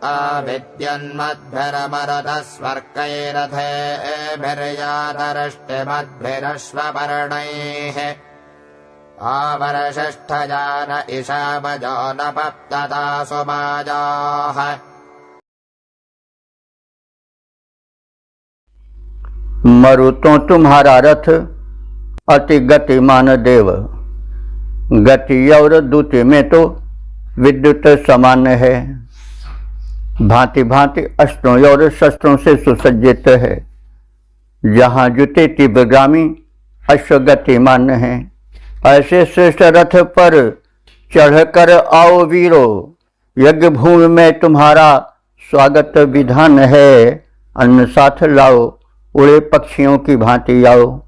आविद्यन्मध्वरमरुतस्वर्कैरथेभिर्यातरष्टिमद्भिरश्वपर्णैः आवरषष्ठजान इषावजो न पप्तता सुमाजाः। मरुतो तुम्हारा रथ अति गतिमान देव, गति और द्युति में तो विद्युत समान है। भांति भांति अस्त्रों और शस्त्रों से सुसज्जित है। जहाँ जुते तीव्रगामी अश्वगतिमान है। ऐसे श्रेष्ठ रथ पर चढ़कर आओ वीरो, यज्ञ भूमि में तुम्हारा स्वागत विधान है। अन्न साथ लाओ, उड़े पक्षियों की भांति आओ,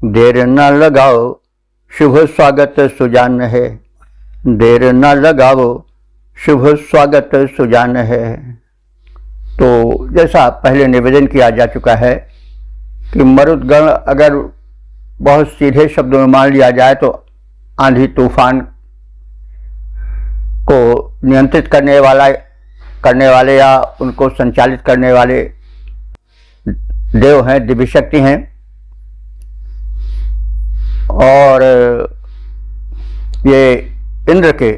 देर न लगाओ, शुभ स्वागत सुजान है। देर न लगाओ, शुभ स्वागत सुजान है। तो जैसा पहले निवेदन किया जा चुका है कि मरुदगण अगर बहुत सीधे शब्दों में मान लिया जाए तो आंधी तूफान को नियंत्रित करने वाले या उनको संचालित करने वाले देव हैं, दिव्य शक्ति हैं। और ये इंद्र के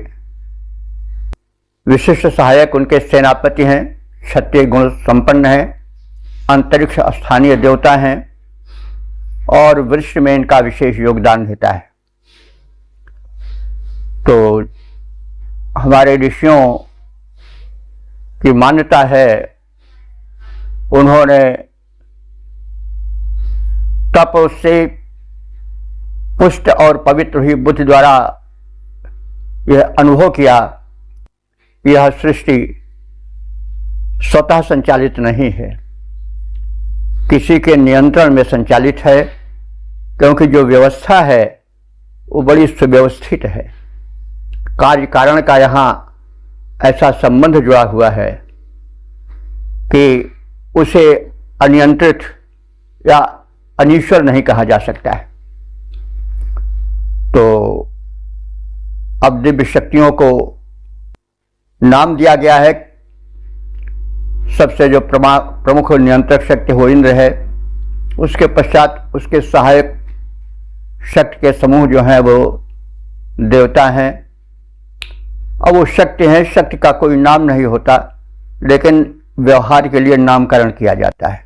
विशिष्ट सहायक उनके सेनापति हैं, क्षत्रिय गुण संपन्न हैं, अंतरिक्ष स्थानीय देवता हैं और वृक्ष में इनका विशेष योगदान रहता है। तो हमारे ऋषियों की मान्यता है, उन्होंने तप से पुष्ट और पवित्र हुई बुद्धि द्वारा यह अनुभव किया, यह सृष्टि स्वतः संचालित नहीं है, किसी के नियंत्रण में संचालित है। क्योंकि जो व्यवस्था है वो बड़ी सुव्यवस्थित है। कार्य कारण का यहाँ ऐसा संबंध जुड़ा हुआ है कि उसे अनियंत्रित या अनीश्वर नहीं कहा जा सकता है। तो अब दिव्य शक्तियों को नाम दिया गया है। सबसे जो प्रमुख नियंत्रक शक्ति वो इंद्र है, उसके पश्चात उसके सहायक शक्ति के समूह जो हैं वो देवता हैं। अब वो शक्ति हैं, शक्ति का कोई नाम नहीं होता, लेकिन व्यवहार के लिए नामकरण किया जाता है।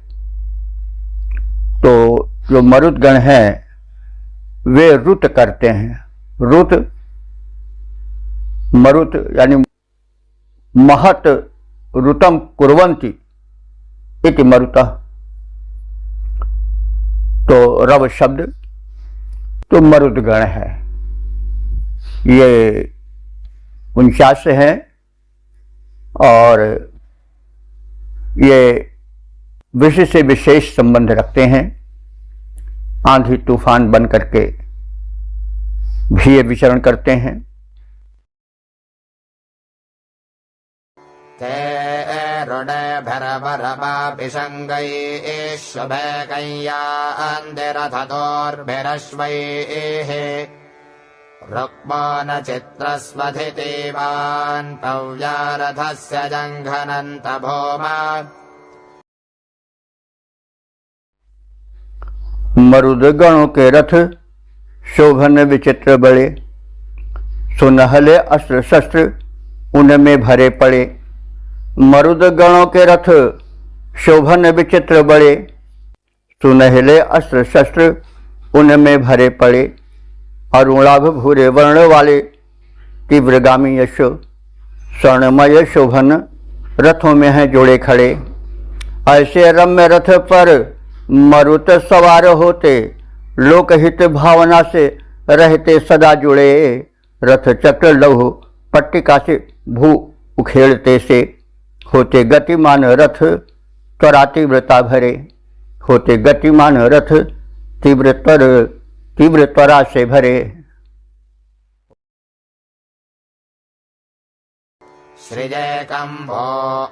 तो जो मरुदगण हैं वे रुत करते हैं। रुत, मरुत यानी महत रुतम कुर्वन्ति इति मरुतः। तो रव शब्द तो मरुदगण है। ये 49 हैं और ये विषय से विशेष संबंध रखते हैं। आंधी तूफान बन करके भी ये विचरण करते हैं। रुक्मानचित्रस्वधितीवान् पव्यारथस्य जङ्घनन्त भौमा। मरुदगणों के रथ शोभन विचित्र बड़े, सुनहले अस्त्र शस्त्र उनमें भरे पड़े। मरुदगणों के रथ शोभन विचित्र बड़े, सुनहले अस्त्र शस्त्र उनमें भरे पड़े। अरुणाभ भूरे वर्ण वाले तीव्रगामी यश स्वर्णमय शोभन रथों में हैं जोड़े खड़े। ऐसे रम्य रथ पर मरुत सवार होते, लोकहित भावना से रहते सदा जुड़े। रथ चक्र लौह पट्टिका से भू उखेड़ते से, होते गतिमान रथ त्वरा तीव्रता भरे। होते गतिमान रथ तीव्र त्वरा से भरे। सृजेकम्भो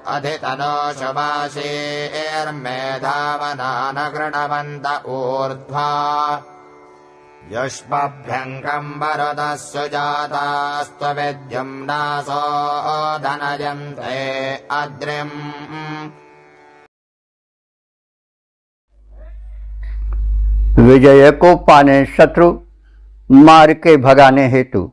अधितनो शुभाशीर्मेधावना न गृणवन्त ऊर्ध्वा युष्मभ्यङ्गम् वरुदः सुजातास्त्वविद्युम्नासो धनयन्ते अद्रिम्। विजय को पाने शत्रु मार के भगाने हेतु,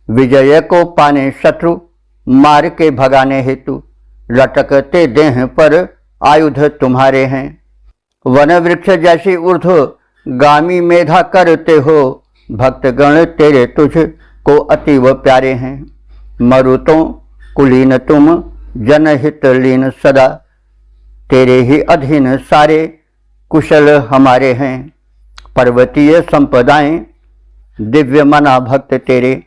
विजय को पाने शत्रु मार के भगाने हेतु लटकते देह पर आयुध तुम्हारे हैं। वन वृक्ष जैसी ऊर्ध्व गामी मेधा करते हो, भक्तगण तेरे तुझ को अतीव प्यारे हैं। मरुतों कुलीन तुम जनहित लीन सदा, तेरे ही अधीन सारे कुशल हमारे हैं। पर्वतीय संपदाएं दिव्य मना भक्त तेरे,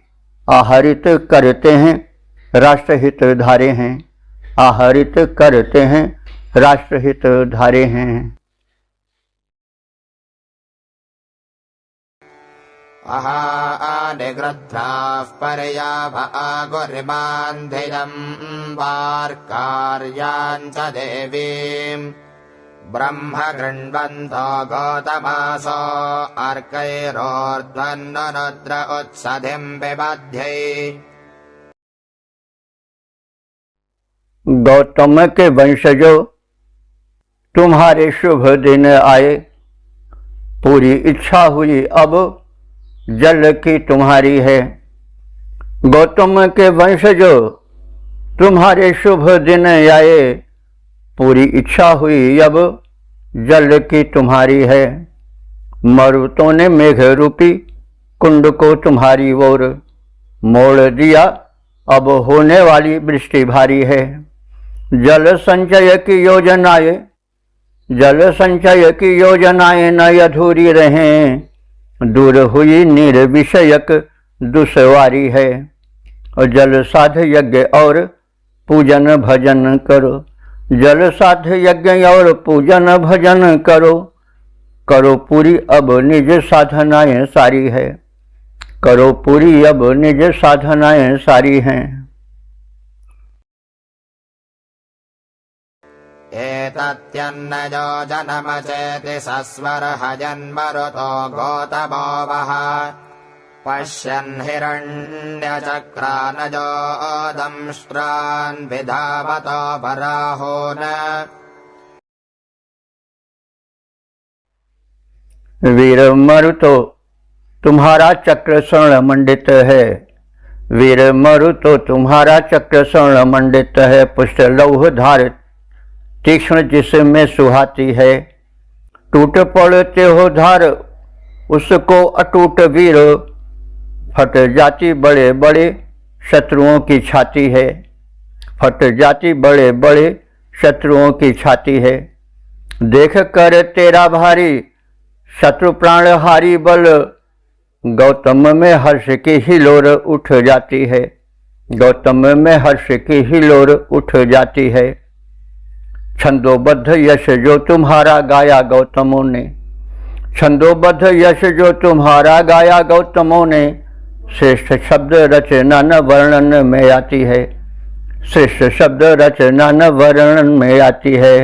आहरित करते हैं राष्ट्रहित धारे हैं, आहरित करते हैं राष्ट्रहित धारे हैं। निगृध्राः पर्याभ आगुर्मान्धिरम् वार्कार्याम् च देवीम् ब्रह्म गृण्वन्तो गौतमासो अर्कैरोर्ध्वन्नुरुद्र उत्सधिम् विबध्यै। गौतम के वंशजों, तुम्हारे शुभ दिन आए, पूरी इच्छा हुई अब जल की तुम्हारी है। गौतम के वंशजों, तुम्हारे शुभ दिन आए, पूरी इच्छा हुई अब जल की तुम्हारी है। मरुतों ने मेघ रूपी कुंड को तुम्हारी ओर मोड़ दिया, अब होने वाली वृष्टि भारी है। जल संचय की योजनाएं, जल संचय की योजनाएं न अधूरी रहें, दूर हुई निर्विषयक दुश्वारी है। और जल साध यज्ञ और पूजन भजन करो, जल साध यज्ञ और पूजन भजन करो, करो पूरी अब निज साधनाएं सारी है, करो पूरी अब निज साधनाएं सारी हैं। एतत्यन्नजो जनमचेति सस्वरः जन्मरुतो गौतमो वः पश्यन् हिरण्यचक्रानजो दंष्ट्रान् विधावतो वराहो न। वीर मरुतो तुम्हारा चक्र स्वर्ण मंडित है, वीर मरुतो तुम्हारा चक्र स्वर्ण मंडित है। पुष्ट लौह धार तीक्ष्ण जिसमें सुहाती है, टूट पड़ते हो धार उसको अटूट वीर, फट जाती बड़े बड़े शत्रुओं की छाती है, फट जाती बड़े बड़े शत्रुओं की छाती है। देख कर तेरा भारी शत्रु प्राणहारी बल, गौतम में हर्ष की हिलोर उठ जाती है, गौतम में हर्ष की हिलोर उठ जाती है। छंदोबद्ध यश जो तुम्हारा गाया गौतमों ने, छंदोबद्ध यश जो तुम्हारा गाया गौतमों ने, श्रेष्ठ शब्द रचना न वर्णन में आती है, श्रेष्ठ शब्द रचना न वर्णन में आती है।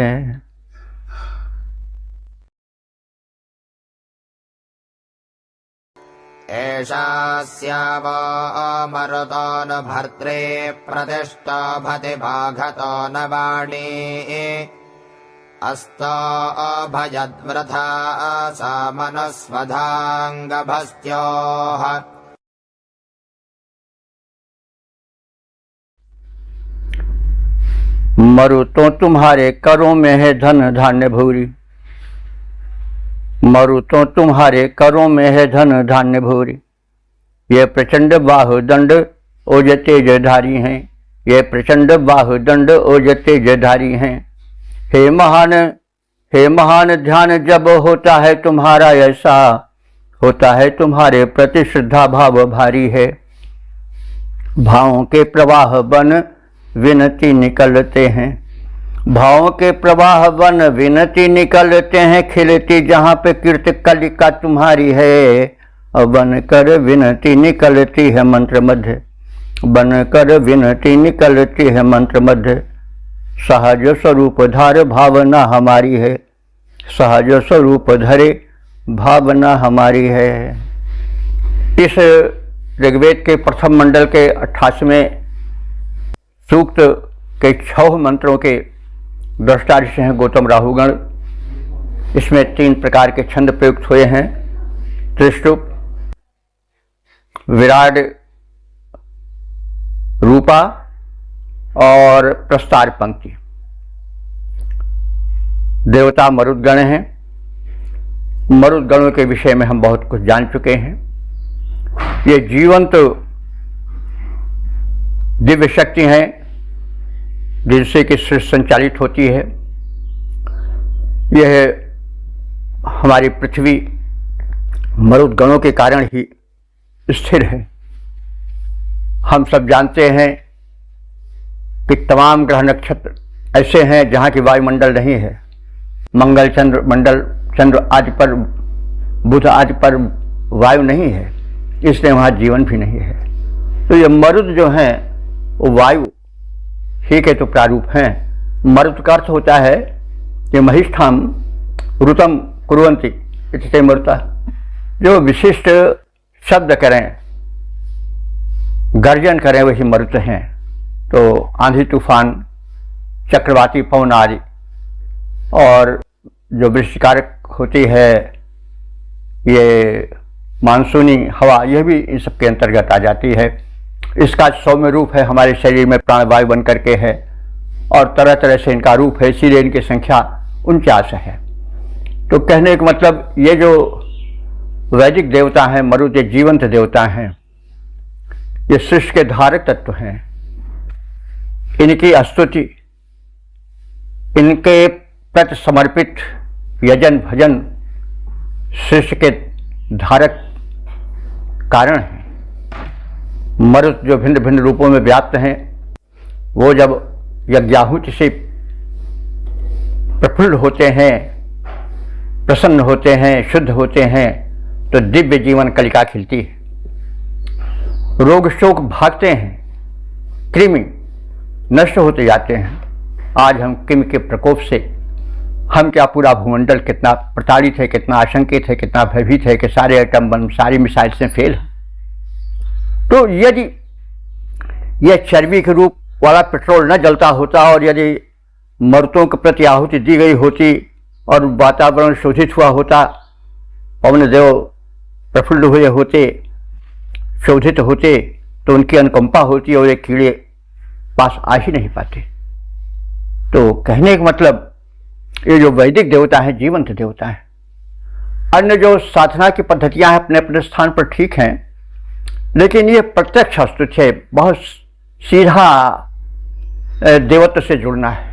एषास्यावो मरुतो न भर्त्रे प्रतिष्ठो भति भागतो न वाणी, अस्तो भजद्वृथा सा मनुस्वधाङ्गभस्त्योः। मरुतों तुम्हारे करों में है धन धान्य भूरी, मरुतों तुम्हारे करों में है धन धान्य भूरी। ये प्रचंड बाहुदंड ओज तेजधारी हैं, ये प्रचंड बाहुदंड ओज तेजधारी हैं। हे महान ध्यान जब होता है तुम्हारा ऐसा, होता है तुम्हारे प्रति श्रद्धा भाव भारी है। भावों के प्रवाह बन विनती निकलते हैं, भावों के प्रवाह बन विनती निकलते हैं। खिलती जहाँ पे कीर्त कलिका तुम्हारी है, और बन कर विनती निकलती है मंत्र मध्य, बनकर विनती निकलती है मंत्र मध्य, सहज स्वरूप धार भावना हमारी है, सहज स्वरूप धरे भावना हमारी है। इस ऋग्वेद के प्रथम मंडल के 88वें सूक्त के 6 मंत्रों के दृष्टा ऋषि हैं गौतम राहुगण। इसमें 3 प्रकार के छंद प्रयुक्त हुए हैं, त्रिष्टुप, विराट रूपा और प्रस्तार पंक्ति। देवता मरुदगण हैं। मरुदगणों के विषय में हम बहुत कुछ जान चुके हैं। ये जीवंत दिव्य शक्ति हैं जिनसे कि सृष्टि संचालित होती है। यह हमारी पृथ्वी मरुदगणों के कारण ही स्थिर है। हम सब जानते हैं कि तमाम ग्रह नक्षत्र ऐसे हैं जहाँ की वायुमंडल नहीं है। मंगल चंद्र मंडल, चंद्र आदि पर, बुध आदि पर वायु नहीं है, इसलिए वहाँ जीवन भी नहीं है। तो ये मरुद जो हैं वो वायु ही के तो प्रारूप हैं। मरुद का अर्थ होता है कि महिष्ठाम ऋतम कुर्वन्ति इति मरुता, जो विशिष्ट शब्द करें, गर्जन करें, वही मरुत हैं। तो आंधी तूफान, चक्रवाती पवन आदि और जो वृष्टिकारक होती है ये मानसूनी हवा, यह भी इन सब के अंतर्गत आ जाती है। इसका सौम्य रूप है, हमारे शरीर में प्राणवायु बन करके है और तरह तरह से इनका रूप है, इसीलिए इनकी संख्या 49 है। तो कहने का मतलब ये जो वैदिक देवता हैं मरुद, ये जीवंत देवता हैं, ये सृष्टि के धारक तत्व हैं। इनकी स्तुति, इनके प्रति समर्पित यजन भजन सृष्टि के धारक कारण है। मरुत जो भिन्न भिन्न रूपों में व्याप्त हैं, वो जब यज्ञाहुति से प्रफुल्ल होते हैं, प्रसन्न होते हैं, शुद्ध होते हैं, तो दिव्य जीवन कलिका खिलती है। रोग शोक भागते हैं, कृमि नष्ट होते जाते हैं। आज हम कृमि के प्रकोप से, हम क्या पूरा भूमंडल कितना प्रताड़ित है, कितना आशंकित है, कितना भयभीत है कि सारे एटम बम, सारी मिसाइल से फेल है। तो यदि यह चर्बी के रूप वाला पेट्रोल न जलता होता और यदि मर्तों के प्रति आहुति दी गई होती और वातावरण शोधित हुआ होता, पवन देव प्रफुल्ल हुए होते, शोधित होते, तो उनकी अनुकंपा होती और ये कीड़े पास आ ही नहीं पाते। तो कहने का मतलब ये जो वैदिक देवता है जीवंत देवता है। अन्य जो साधना की पद्धतियां हैं अपने अपने स्थान पर ठीक हैं, लेकिन ये प्रत्यक्ष स्तुति है, बहुत सीधा देवत्व से जुड़ना है।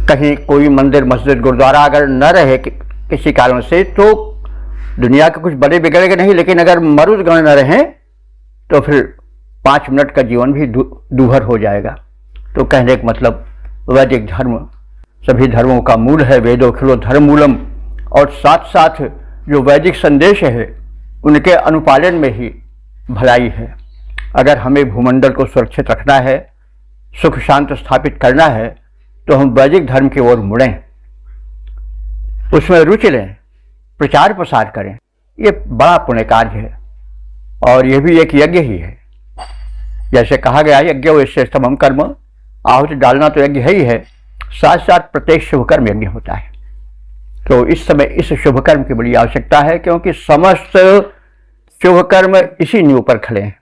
कहीं कोई मंदिर मस्जिद गुरुद्वारा अगर न रहे किसी कारण से, तो दुनिया के कुछ बड़े बिगड़ेगा नहीं, लेकिन अगर मरुद गण न रहें तो फिर 5 मिनट का जीवन भी दूभर हो जाएगा। तो कहने का मतलब वैदिक धर्म सभी धर्मों का मूल है, वेदो खिलो धर्म मूलम, और साथ साथ जो वैदिक संदेश है उनके अनुपालन में ही भलाई है। अगर हमें भूमंडल को सुरक्षित रखना है, सुख शांति स्थापित करना है, तो हम वैदिक धर्म की ओर मुड़ें, उसमें रुचि लें, प्रचार प्रसार करें। ये बड़ा पुण्य कार्य है और यह भी एक यज्ञ ही है। जैसे कहा गया यज्ञ वैसे स्तमम कर्म, आहुति डालना तो यज्ञ है ही है, साथ साथ प्रत्येक शुभ कर्म यज्ञ होता है। तो इस समय इस शुभ कर्म की बड़ी आवश्यकता है, क्योंकि समस्त शुभ कर्म इसी नींव पर खड़े हैं।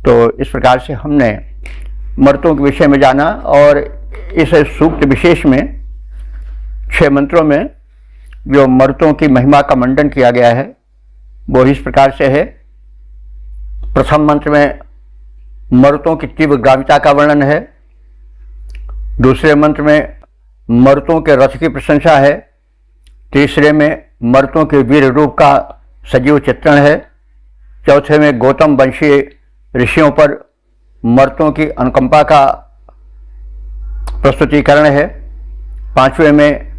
तो इस प्रकार से हमने मर्तों के विषय में जाना और इस सूक्त विशेष में 6 मंत्रों में जो मर्तों की महिमा का मंडन किया गया है वो इस प्रकार से है। प्रथम मंत्र में मर्तों की तीव्र ग्राविता का वर्णन है। दूसरे मंत्र में मर्तों के रथ की प्रशंसा है। तीसरे में मर्तों के वीर रूप का सजीव चित्रण है। चौथे में गौतम वंशीय ऋषियों पर मर्तों की अनुकंपा का प्रस्तुतिकरण है। पांचवें में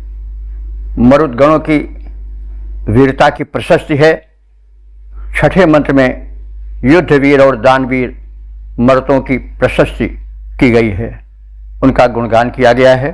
मरुद गणों की वीरता की प्रशस्ति है। छठे मंत्र में युद्धवीर और दानवीर मर्दों की प्रशस्ति की गई है, उनका गुणगान किया गया है।